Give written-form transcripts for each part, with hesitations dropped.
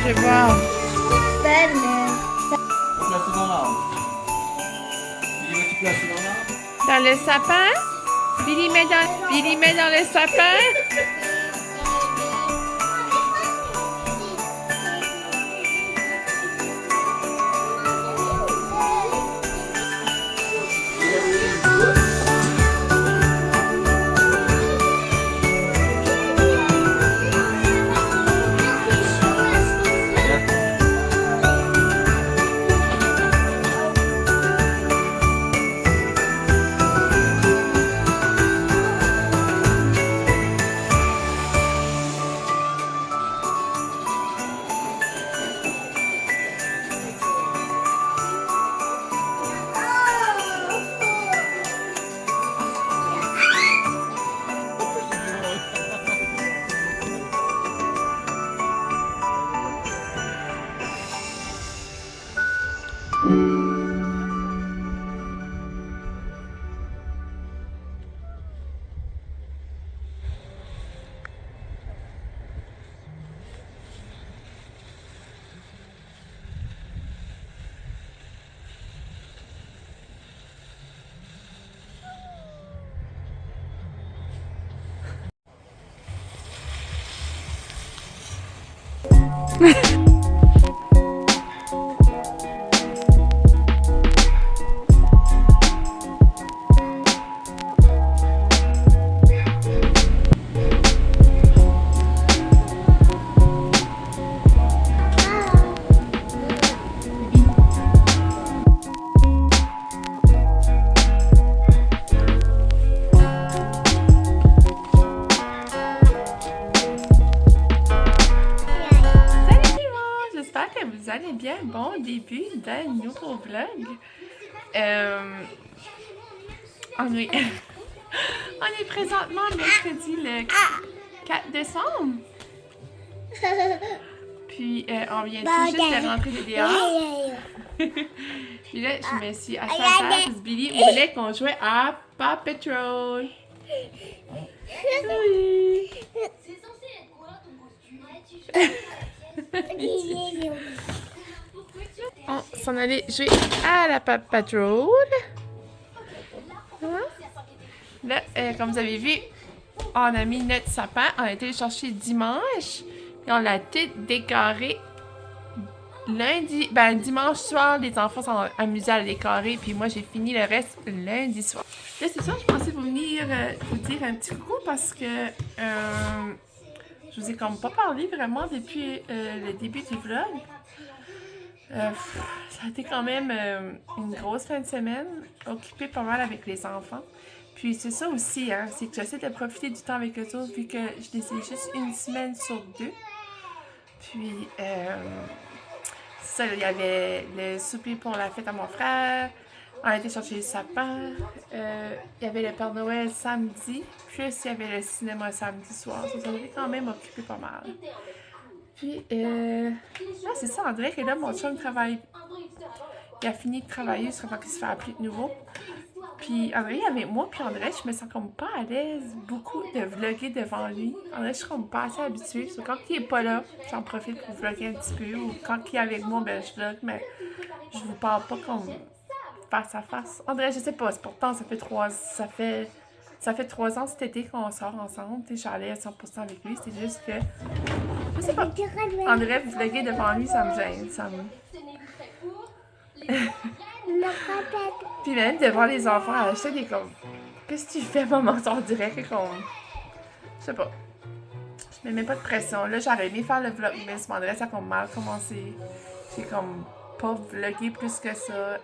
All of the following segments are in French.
Je vais voir. Placé dans l'arbre. Il va-tu placer dans l'arbre? Dans le sapin? Billy met dans le sapin? Vous allez bien? Bon début d'un nouveau vlog. On est, on est présentement mercredi le 4 décembre. Puis on vient tout juste de rentrer de dehors. Puis là, je me suis assise à la table. Billy voulait qu'on jouait à Paw Patrol. Oui. C'est censé être quoi ton costume? On s'en allait jouer à la Paw Patrol. Hein? Là, comme vous avez vu, on a mis notre sapin. On a été le chercher dimanche. Et on l'a tout décoré lundi. Ben, dimanche soir, les enfants sont amusés à le décorer. Puis moi, j'ai fini le reste lundi soir. Là, c'est ça, je pensais venir vous dire un petit coucou parce que je vous ai comme pas parlé vraiment depuis le début du vlog. Ça a été quand même une grosse fin de semaine, occupée pas mal avec les enfants. Puis c'est ça aussi, hein, c'est que j'essaie de profiter du temps avec eux autres vu que je les ai juste une semaine sur deux. Puis, ça, il y avait le souper pour la fête à mon frère. On a été chercher le sapin. Il y avait le Père Noël samedi. Plus il y avait le cinéma samedi soir. Ça m'a quand même occupé pas mal. Puis, là, c'est ça, André, que là, mon chum travaille. Il a fini de travailler jusqu'à temps qu'il se fait appeler de nouveau. Puis, André, avec moi, puis André, je me sens comme pas à l'aise beaucoup de vlogger devant lui. André, je suis comme pas assez habituée. So, quand il est pas là, j'en profite pour vlogger un petit peu. Ou quand il est avec moi, ben, je vlog, mais je vous parle pas comme face à face. André, je sais pas, pourtant, ça fait 3 ans cet été qu'on sort ensemble. Tu sais, j'allais à 100% avec lui. C'est juste que, je sais pas. André, vlogger devant lui, ça me gêne. Puis même devant les enfants, j'étais des comme, qu'est-ce que tu fais, maman? On dirait que comme, je sais pas. Je me mets pas de pression. Là, j'aurais aimé faire le vlog, mais ce moment-là, ça a comme mal commencé. J'ai comme pas vlogué plus que ça.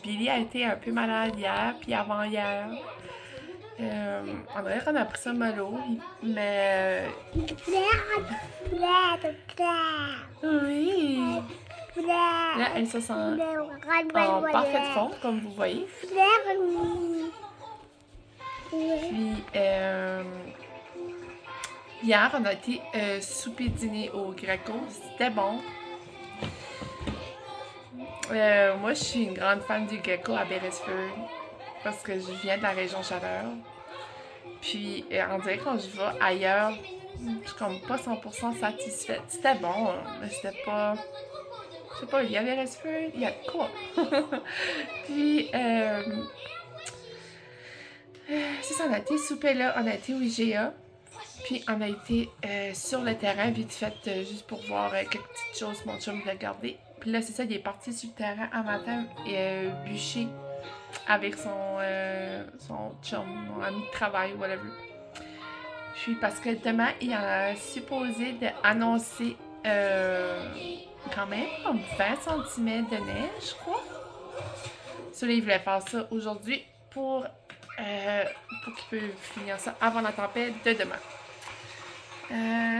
Billy a été un peu malade hier, puis avant-hier. On dirait qu'on a pris ça mollo, mais... Oui! Là, elle se sent en parfaite forme, comme vous voyez. Puis, hier, on a été souper-dîner au Greco. C'était bon. Moi, je suis une grande fan du Greco à Beresford parce que je viens de la région Chaleur. Puis, on dirait que quand je vais ailleurs, je suis comme pas 100% satisfaite. C'était bon, mais c'était pas... Je sais pas, il y avait Beresford, il y a de quoi? Puis, c'est ça, on a été souper là, on a été au IGA. Puis, on a été sur le terrain, vite fait, juste pour voir quelques petites choses, mon chum voulait garder. Puis là, c'est ça, il est parti sur le terrain un matin et bûcher avec son chum, mon ami de travail, whatever. Puis parce que demain, il a supposé d'annoncer quand même comme 20 cm de neige, je crois. So là, il voulait faire ça aujourd'hui pour qu'il puisse finir ça avant la tempête de demain.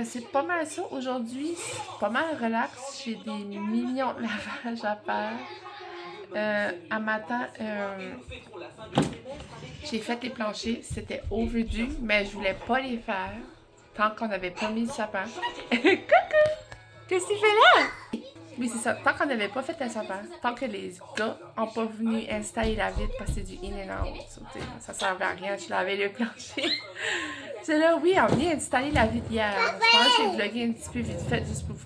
C'est pas mal ça aujourd'hui, c'est pas mal relax, j'ai des millions de lavages à faire. Un matin, j'ai fait les planchers, c'était overdue, mais je voulais pas les faire tant qu'on n'avait pas mis le sapin. Coucou! Qu'est-ce que tu fais là? Oui, c'est ça, tant qu'on n'avait pas fait le sapin, tant que les gars n'ont pas venu installer la vitre parce que c'est du in and out, ça servait à rien, je lavais le plancher. C'est là, oui, on vient installer la vitre hier. Je pense que j'ai vlogué un petit peu vite fait juste pour vous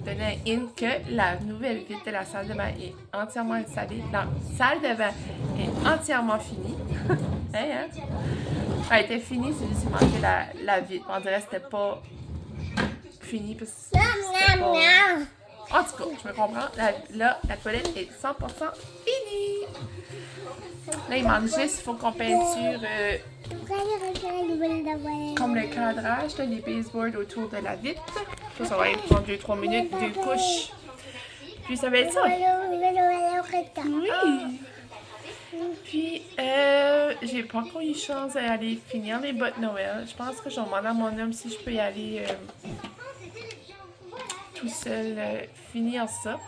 donner un hint que la nouvelle vitre de la salle de bain est entièrement installée. La salle de bain est entièrement finie. Hein? Elle était finie, c'est juste qu'il manquait la vitre. On dirait que c'était pas fini parce que c'était pas... En tout cas, je me comprends. Là, la toilette est 100% finie. Là, il manque juste, il faut qu'on peinture comme le cadrage, là, les baseboards autour de la vitre. Ça va prendre 2-3 minutes, 2 couches. Puis ça va être ça. Oui. Puis, j'ai pas encore eu chance d'aller finir les bottes Noël. Je pense que je vais demander à mon homme si je peux y aller tout seul finir ça.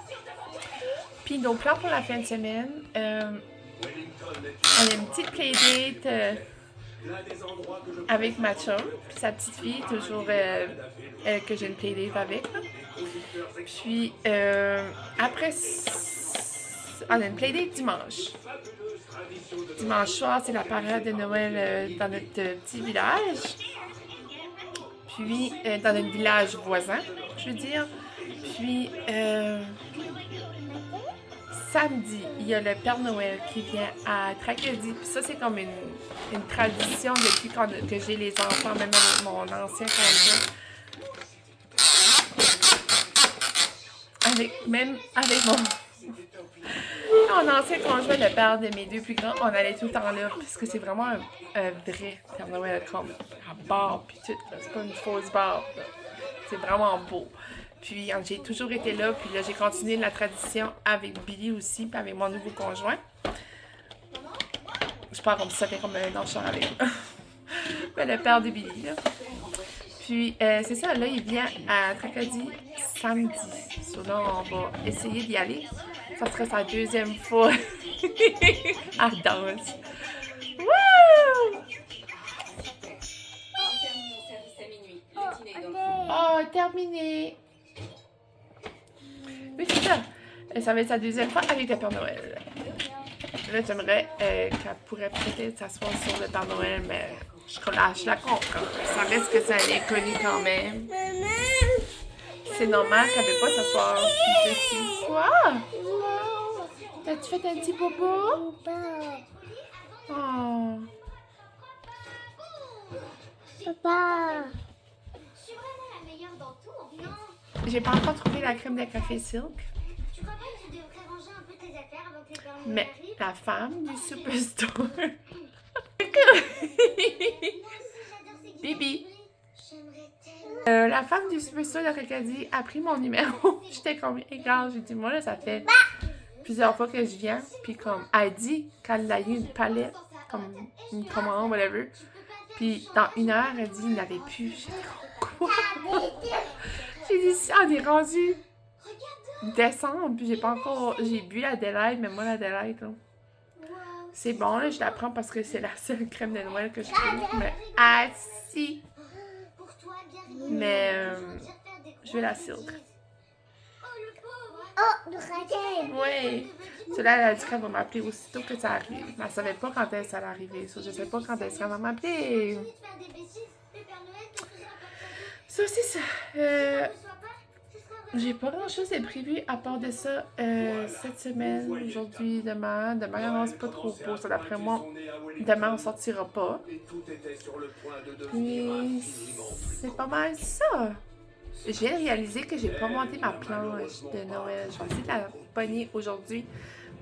Puis nos plans pour la fin de semaine, on a une petite playdate avec ma chum, puis sa petite fille, toujours elle que j'ai une playdate avec. Là. Puis après, on a une playdate dimanche. Dimanche soir, c'est la parade de Noël dans notre petit village. Puis dans notre village voisin, je veux dire. Puis samedi, il y a le Père Noël qui vient à Tracadie. Puis ça, c'est comme une tradition depuis que j'ai les enfants, même avec mon ancien conjoint. Même avec mon ancien conjoint, le père de mes 2 plus grands, on allait tout le temps là, puisque c'est vraiment un vrai Père Noël, comme à barre, puis tout. C'est pas une fausse barre. C'est vraiment beau. Puis j'ai toujours été là, puis là j'ai continué la tradition avec Billy aussi, puis avec mon nouveau conjoint. Je parle comme si ça fait comme un an que je sors avec eux. Mais le père de Billy, là. Puis c'est ça, là il vient à Tracadie samedi. So là on va essayer d'y aller. Ça serait sa deuxième fois à danse. Wouh! Oh, terminé! Oui, c'est ça. Ça va être sa deuxième fois avec le Père Noël. Là, j'aimerais qu'elle pourrait peut-être s'asseoir sur le Père Noël, mais je lâche la compte. Ça reste que c'est un inconnu quand même. C'est normal qu'elle ne veut pas s'asseoir dessus. Quoi? T'as-tu fait un petit bobo? Oh. Papa. Je suis vraiment la meilleure dans tout. Non. J'ai pas encore trouvé la crème de café Silk, Tu crois pas que tu devrais ranger un peu tes affaires avant que les parents mais arrivent? la femme du Superstore. Moi aussi, j'adore ces Bibi. guides. J'aimerais tellement. La femme du Superstore de Tracadie a pris mon numéro. J'étais comme, regarde, j'ai dit, moi là, ça fait plusieurs fois que je viens. Puis comme, elle dit qu'elle a eu une palette, comme une commande, whatever. Puis dans 1 heure, elle dit, il n'y avait plus. J'ai dit, quoi? J'ai dit, si on est rendu décembre, puis j'ai bu la Delight, mais moi la Delight, là, c'est bon, là, je la prends parce que c'est la seule crème de Noël que je trouve. Mais si. Pour toi, bien rigolo. Mais Je je veux la Silk. Oh, le pauvre. Oh, le raquet. Oui. Cela, elle a dit qu'elle va m'appeler aussitôt que ça arrive. Mais elle savait pas quand elle allait arriver. So, je sais pas quand elle va m'appeler. De faire des bêtises, le Père Noël te fera comme Ça, c'est ça. ne sois pas. Ce sera vrai. J'ai pas grand chose de prévu à part de ça cette semaine, aujourd'hui, demain. Demain, c'est pas trop beau. Ça, d'après moi, demain, on sortira pas. Puis, c'est pas mal ça. Je viens de réaliser que j'ai pas monté ma planche de Noël. Je vais essayer de la pogner aujourd'hui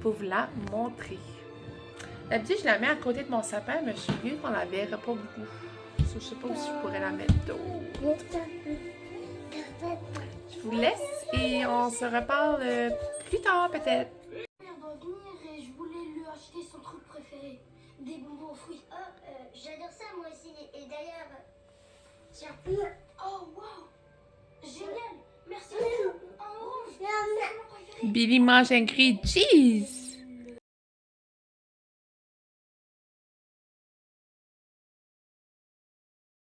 pour vous la montrer. D'habitude, je la mets à côté de mon sapin, mais je suis mieux qu'on la verra pas beaucoup. So, je sais pas si je pourrais la mettre d'autre. Je vous laisse et on se reparle plus tard peut-être. Ma mère doit venir et je voulais lui acheter son truc préféré. Des bonbons aux fruits. Oh, j'adore ça moi aussi. Et d'ailleurs, tiens. Oh, wow. Génial. Merci. En orange. C'est mon préféré. Billy mange un grilled cheese.